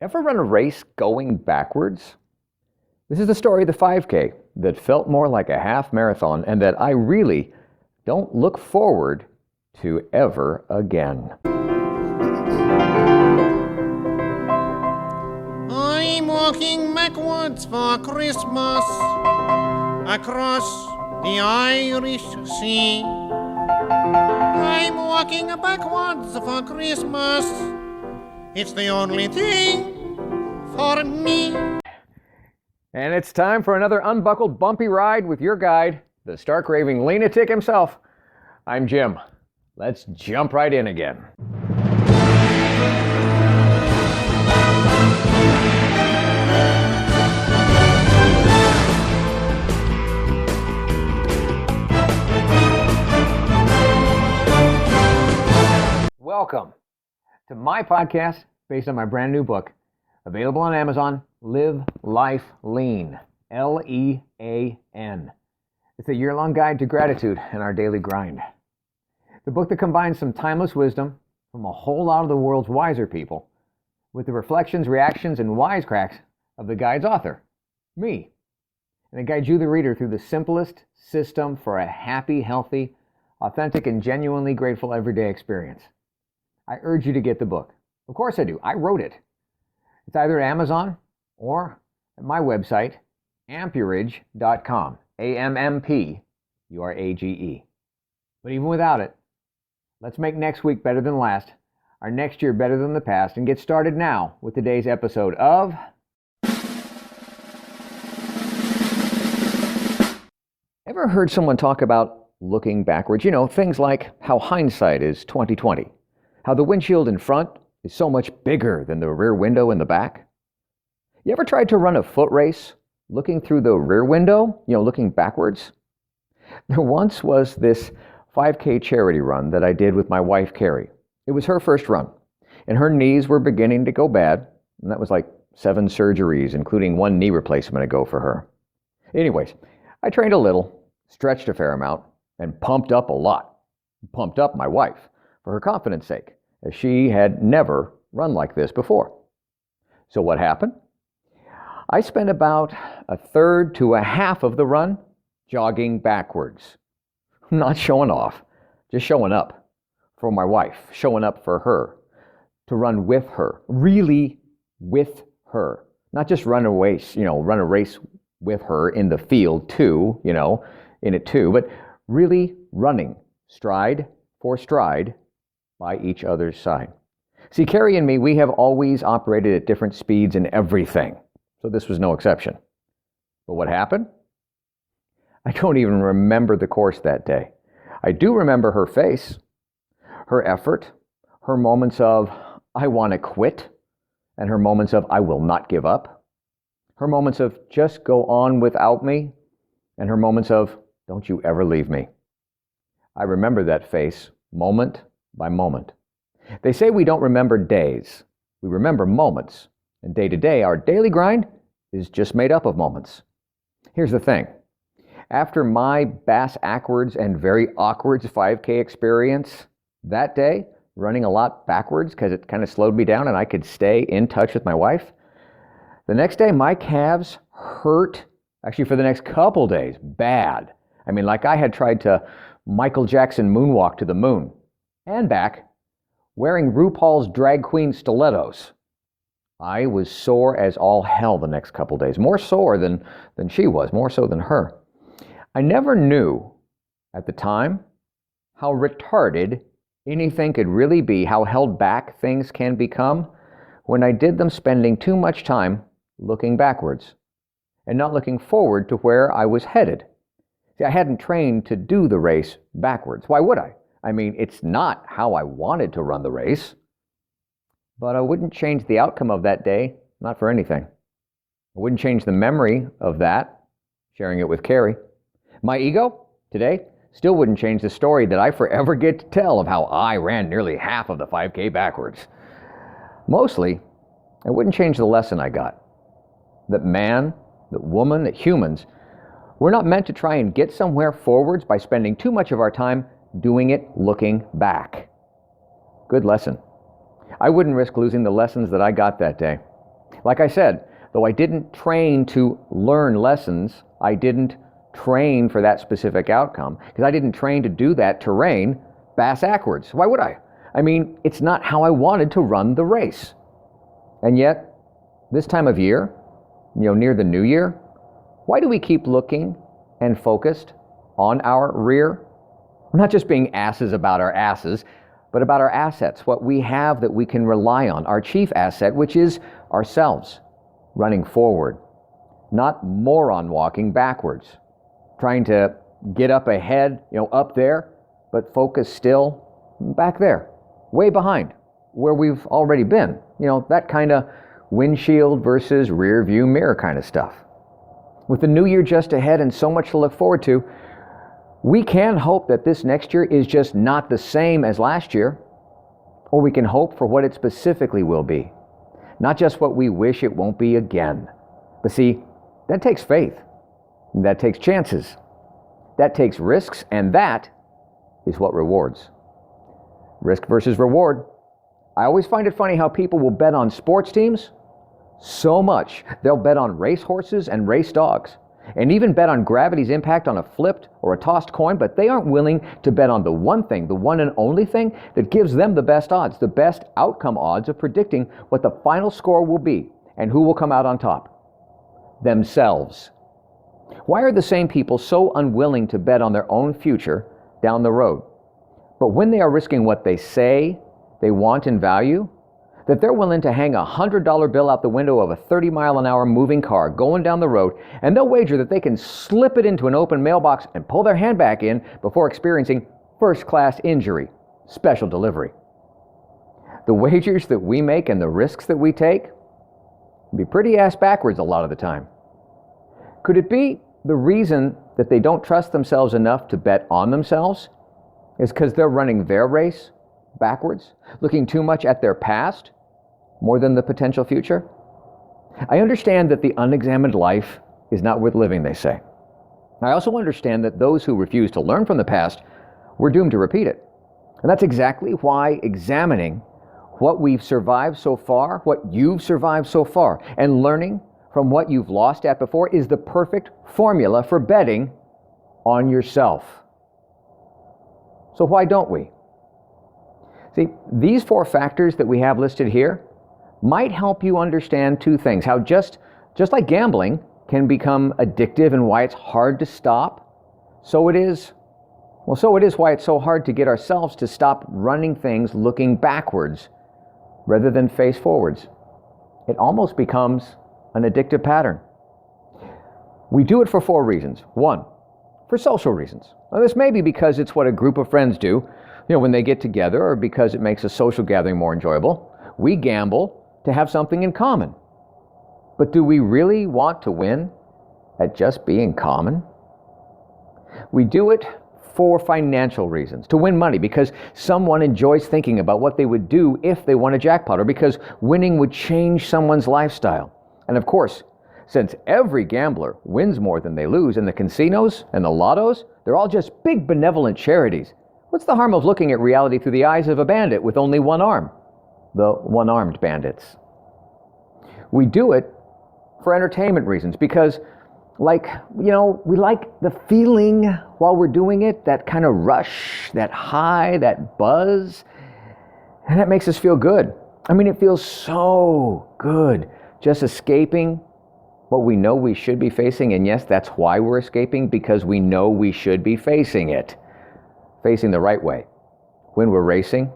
Ever run a race going backwards? This is the story of the 5K that felt more like a half marathon and that I really don't look forward to ever again. I'm walking backwards for Christmas across the Irish Sea. I'm walking backwards for Christmas. It's the only thing for me. And it's time for another unbuckled bumpy ride with your guide, the stark raving LEAN-atic himself. I'm Jim. Let's jump right in again. Welcome to my podcast based on my brand new book, available on Amazon, Live Life Lean, L-E-A-N. It's a year-long guide to gratitude and our daily grind. The book that combines some timeless wisdom from a whole lot of the world's wiser people with the reflections, reactions, and wisecracks of the guide's author, me. And it guides you, the reader, through the simplest system for a happy, healthy, authentic, and genuinely grateful everyday experience. I urge you to get the book. Of course I do. I wrote it. It's either at Amazon or at my website, ampurage.com. A-M-M-P-U-R-A-G-E. But even without it, let's make next week better than last, our next year better than the past, and get started now with today's episode of... Ever heard someone talk about looking backwards? You know, things like how hindsight is 20/20. How the windshield in front is so much bigger than the rear window in the back. You ever tried to run a foot race looking through the rear window, looking backwards? There once was this 5K charity run that I did with my wife, Carrie. It was her first run, and her knees were beginning to go bad, and that was like 7 surgeries, including 1 knee replacement ago for her. Anyways, I trained a little, stretched a fair amount, and pumped up a lot. Pumped up my wife for her confidence sake, as she had never run like this before. So what happened? I spent about a third to a half of the run jogging backwards. Not showing off, just showing up for my wife, showing up for her, to run with her, really with her. Not just run a race, run a race with her in the field too, in it too, but really running stride for stride by each other's side. See, Carrie and me, we have always operated at different speeds in everything, so this was no exception. But what happened? I don't even remember the course that day. I do remember her face, her effort, her moments of, I want to quit, and her moments of, I will not give up, her moments of, just go on without me, and her moments of, don't you ever leave me. I remember that face moment by moment. They say we don't remember days, we remember moments, and day to day, our daily grind is just made up of moments. Here's the thing. After my bass-ackwards and very awkward 5K experience that day, running a lot backwards because it kind of slowed me down and I could stay in touch with my wife, the next day my calves hurt, actually for the next couple days, bad. I mean, like I had tried to Michael Jackson moonwalk to the moon and back, wearing RuPaul's drag queen stilettos. I was sore as all hell the next couple days, more sore than she was, more so than her. I never knew at the time how retarded anything could really be, how held back things can become when I did them spending too much time looking backwards and not looking forward to where I was headed. See, I hadn't trained to do the race backwards. Why would I? I mean, it's not how I wanted to run the race, but I wouldn't change the outcome of that day, not for anything. I wouldn't change the memory of that, sharing it with Carrie. My ego, today, still wouldn't change the story that I forever get to tell of how I ran nearly half of the 5K backwards. Mostly, I wouldn't change the lesson I got. That man, that woman, that humans, we're not meant to try and get somewhere forwards by spending too much of our time doing it looking back. Good lesson. I wouldn't risk losing the lessons that I got that day. Like I said, though I didn't train to learn lessons, I didn't train for that specific outcome, because I didn't train to do that terrain bass-ackwards. Why would I? I mean, it's not how I wanted to run the race. And yet, this time of year, near the new year, why do we keep looking and focused on our rear? We're not just being asses about our asses, but about our assets, what we have that we can rely on, our chief asset, which is ourselves, running forward, not moron walking backwards, trying to get up ahead, up there, but focus still back there, way behind, where we've already been. That kind of windshield versus rear view mirror kind of stuff. With the new year just ahead and so much to look forward to, we can hope that this next year is just not the same as last year, or we can hope for what it specifically will be, not just what we wish it won't be again. But see, that takes faith, that takes chances, that takes risks, and that is what rewards. Risk versus reward. I always find it funny how people will bet on sports teams so much. They'll bet on race horses and race dogs, and even bet on gravity's impact on a flipped or a tossed coin, but they aren't willing to bet on the one thing, the one and only thing that gives them the best odds, the best outcome odds of predicting what the final score will be and who will come out on top. Themselves. Why are the same people so unwilling to bet on their own future down the road? But when they are risking what they say they want and value, that they're willing to hang a $100 bill out the window of a 30-mile-an-hour moving car going down the road, and they'll wager that they can slip it into an open mailbox and pull their hand back in before experiencing first-class injury, special delivery. The wagers that we make and the risks that we take can be pretty ass-backwards a lot of the time. Could it be the reason that they don't trust themselves enough to bet on themselves is because they're running their race backwards, looking too much at their past more than the potential future? I understand that the unexamined life is not worth living, they say. I also understand that those who refuse to learn from the past were doomed to repeat it. And that's exactly why examining what we've survived so far, what you've survived so far, and learning from what you've lost at before is the perfect formula for betting on yourself. So why don't we? See, these 4 factors that we have listed here might help you understand 2 things. How just like gambling can become addictive and why it's hard to stop, so it is why it's so hard to get ourselves to stop running things looking backwards rather than face forwards. It almost becomes an addictive pattern. We do it for 4 reasons. 1, for social reasons. Now, this may be because it's what a group of friends do, when they get together, or because it makes a social gathering more enjoyable. We gamble to have something in common. But do we really want to win at just being common? We do it for financial reasons, to win money, because someone enjoys thinking about what they would do if they won a jackpot, or because winning would change someone's lifestyle. And of course, since every gambler wins more than they lose, and the casinos and the lottos, they're all just big benevolent charities. What's the harm of looking at reality through the eyes of a bandit with only one arm? The one-armed bandits. We do it for entertainment reasons because, we like the feeling while we're doing it, that kind of rush, that high, that buzz, and that makes us feel good. I mean, it feels so good just escaping what we know we should be facing, and yes, that's why we're escaping, because we know we should be facing it. Facing the right way when we're racing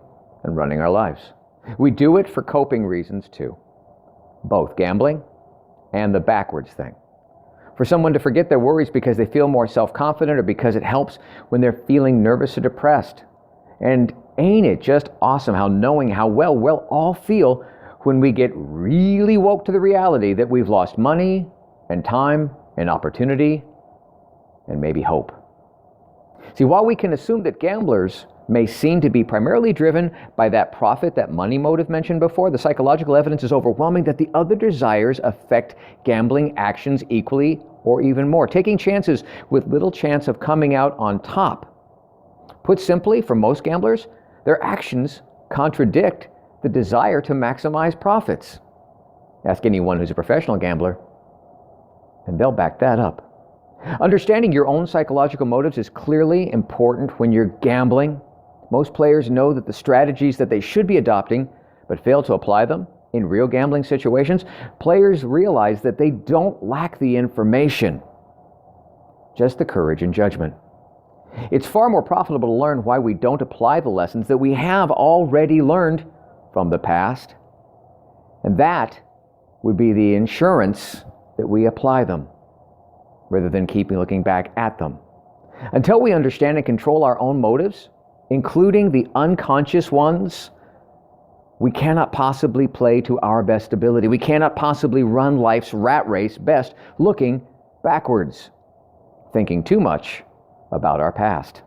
and running our lives. We do it for coping reasons too, both gambling and the backwards thing. For someone to forget their worries because they feel more self-confident, or because it helps when they're feeling nervous or depressed. And ain't it just awesome knowing how well we'll all feel when we get really woke to the reality that we've lost money and time and opportunity and maybe hope. See, while we can assume that gamblers may seem to be primarily driven by that profit, that money motive mentioned before, the psychological evidence is overwhelming that the other desires affect gambling actions equally or even more, taking chances with little chance of coming out on top. Put simply, for most gamblers, their actions contradict the desire to maximize profits. Ask anyone who's a professional gambler, and they'll back that up. Understanding your own psychological motives is clearly important when you're gambling. Most players know that the strategies that they should be adopting, but fail to apply them in real gambling situations. Players realize that they don't lack the information, just the courage and judgment. It's far more profitable to learn why we don't apply the lessons that we have already learned from the past. And that would be the insurance that we apply them, rather than keeping looking back at them. Until we understand and control our own motives, including the unconscious ones, we cannot possibly play to our best ability. We cannot possibly run life's rat race best looking backwards, thinking too much about our past.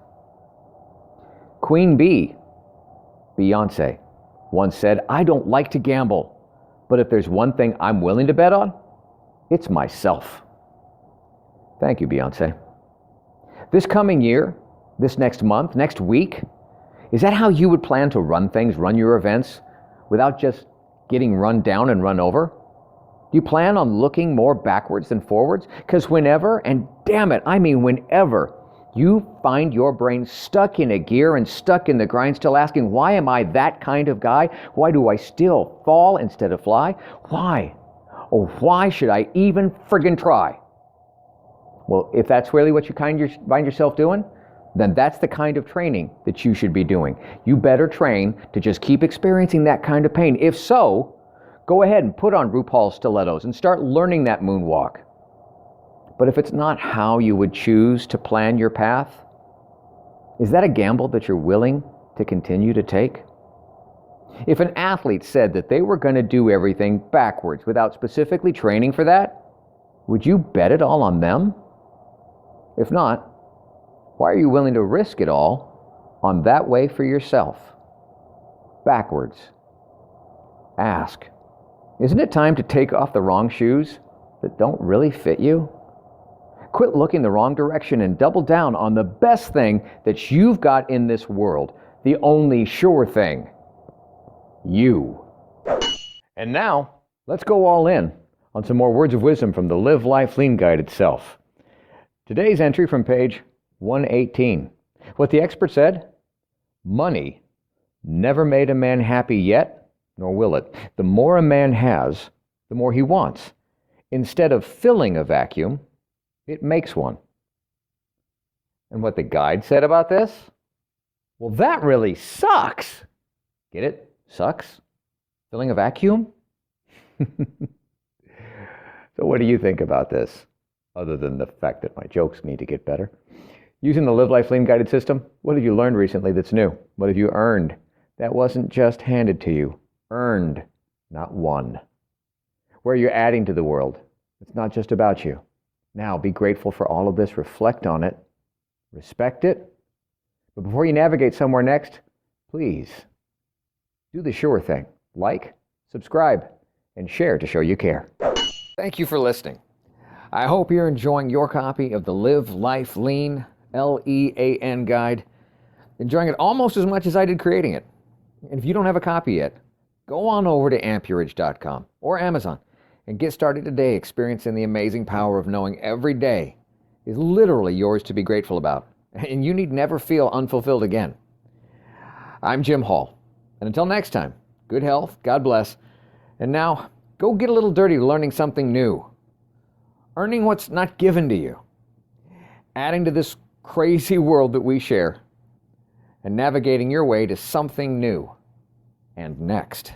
Queen Bee, Beyonce, once said, "I don't like to gamble, but if there's one thing I'm willing to bet on, it's myself." Thank you, Beyonce. This coming year, this next month, next week, is that how you would plan to run things, run your events, without just getting run down and run over? Do you plan on looking more backwards than forwards? Because whenever, and damn it, I mean whenever, you find your brain stuck in a gear and stuck in the grind, still asking, why am I that kind of guy? Why do I still fall instead of fly? Why? Or why should I even friggin' try? Well, if that's really what you find yourself doing, then that's the kind of training that you should be doing. You better train to just keep experiencing that kind of pain. If so, go ahead and put on RuPaul's stilettos and start learning that moonwalk. But if it's not how you would choose to plan your path, is that a gamble that you're willing to continue to take? If an athlete said that they were going to do everything backwards without specifically training for that, would you bet it all on them? If not, why are you willing to risk it all on that way for yourself? Backwards. Ask, isn't it time to take off the wrong shoes that don't really fit you? Quit looking the wrong direction and double down on the best thing that you've got in this world, the only sure thing, you. And now, let's go all in on some more words of wisdom from the Live Life Lean Guide itself. Today's entry from page 118. What the expert said, money never made a man happy yet, nor will it. The more a man has, the more he wants. Instead of filling a vacuum, it makes one. And what the guide said about this? Well, that really sucks. Get it? Sucks? Filling a vacuum? So what do you think about this? Other than the fact that my jokes need to get better. Using the Live Life Lean guided system, what have you learned recently that's new? What have you earned? That wasn't just handed to you. Earned, not won. Where are you adding to the world? It's not just about you. Now, be grateful for all of this. Reflect on it. Respect it. But before you navigate somewhere next, please do the sure thing. Like, subscribe, and share to show you care. Thank you for listening. I hope you're enjoying your copy of the Live Life Lean, LEAN guide. Enjoying it almost as much as I did creating it. And if you don't have a copy yet, go on over to ampurage.com or Amazon and get started today experiencing the amazing power of knowing every day is literally yours to be grateful about. And you need never feel unfulfilled again. I'm Jim Hall. And until next time, good health, God bless. And now, go get a little dirty learning something new. Earning what's not given to you. Adding to this crazy world that we share. And navigating your way to something new and next.